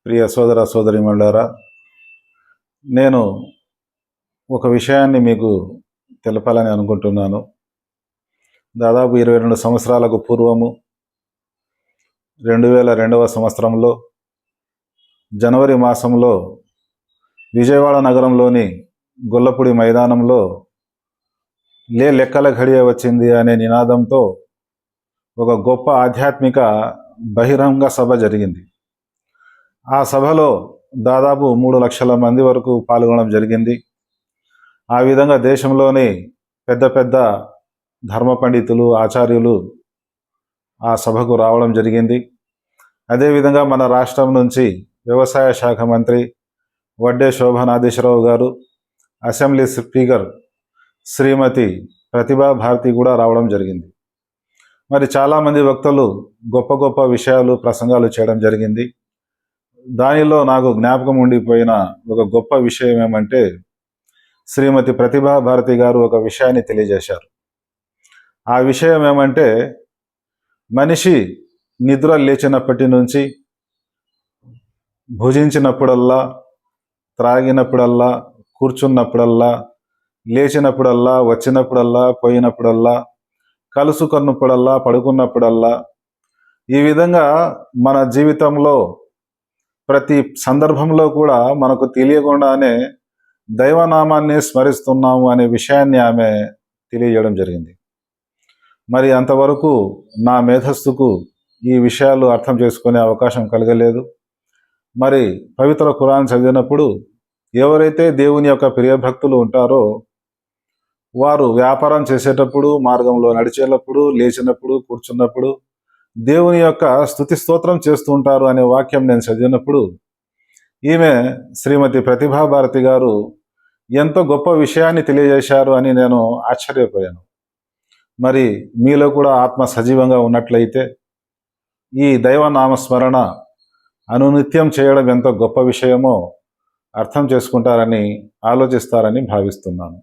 ప్రియ సోదర సోదరీమణులారా, నేను ఒక విషయాన్ని మీకు తెలపాలని అనుకుంటున్నాను. దాదాపు 22 సంవత్సరాలకు పూర్వము 2002వ సంవత్సరంలో జనవరి మాసంలో విజయవాడ నగరంలోని గొల్లపూడి మైదానంలో లెక్కల ఘడియ వచ్చింది అనే నినాదంతో ఒక గొప్ప ఆధ్యాత్మిక బహిరంగ సభ జరిగింది. ఆ సభలో దాదాపు 3 లక్షల మంది వరకు పాల్గొనడం జరిగింది. ఆ విధంగా దేశంలోని పెద్ద పెద్ద ధర్మ పండితులు, ఆచార్యులు ఆ సభకు రావడం జరిగింది. అదేవిధంగా మన రాష్ట్రం నుంచి వ్యవసాయ శాఖ మంత్రి వడ్డే శోభనాధీశ్వరరావు గారు, అసెంబ్లీ స్పీకర్ శ్రీమతి ప్రతిభా భారతి కూడా రావడం జరిగింది. మరి చాలామంది వక్తలు గొప్ప గొప్ప విషయాలు, ప్రసంగాలు చేయడం జరిగింది. దానిలో నాకు జ్ఞాపకం ఉండిపోయిన ఒక గొప్ప విషయం ఏమంటే, శ్రీమతి ప్రతిభా భారతి గారు ఒక విషయాన్ని తెలియజేశారు. ఆ విషయం ఏమంటే, మనిషి నిద్ర లేచినప్పటి నుంచి భుజించినప్పుడల్లా, త్రాగినప్పుడల్లా, కూర్చున్నప్పుడల్లా, లేచినప్పుడల్లా, వచ్చినప్పుడల్లా, పోయినప్పుడల్లా, కలుసుకున్నప్పుడల్లా, పడుకున్నప్పుడల్లా, ఈ విధంగా మన జీవితంలో ప్రతి సందర్భంలో కూడా మనకు తెలియకుండానే దైవనామాన్ని స్మరిస్తున్నాము అనే విషయాన్ని ఆమె తెలియజేయడం జరిగింది. మరి అంతవరకు నా మేధస్సుకు ఈ విషయాలు అర్థం చేసుకునే అవకాశం కలగలేదు. మరి పవిత్ర ఖురాన్ చదివినప్పుడు ఎవరైతే దేవుని యొక్క ప్రియభక్తులు ఉంటారో వారు వ్యాపారం చేసేటప్పుడు, మార్గంలో నడిచేటప్పుడు, లేచినప్పుడు, కూర్చున్నప్పుడు దేవుని యొక్క స్తుతి స్తోత్రం చేస్తూ ఉంటారు అనే వాక్యం నేను చదివినప్పుడు ఈమె శ్రీమతి ప్రతిభా భారతి గారు ఎంతో గొప్ప విషయాన్ని తెలియజేశారు అని నేను ఆశ్చర్యపోయాను. మరి మీలో కూడా ఆత్మ సజీవంగా ఉన్నట్లయితే ఈ దైవనామస్మరణ అనునిత్యం చేయడం ఎంతో గొప్ప విషయమో అర్థం చేసుకుంటారని, ఆలోచిస్తారని భావిస్తున్నాను.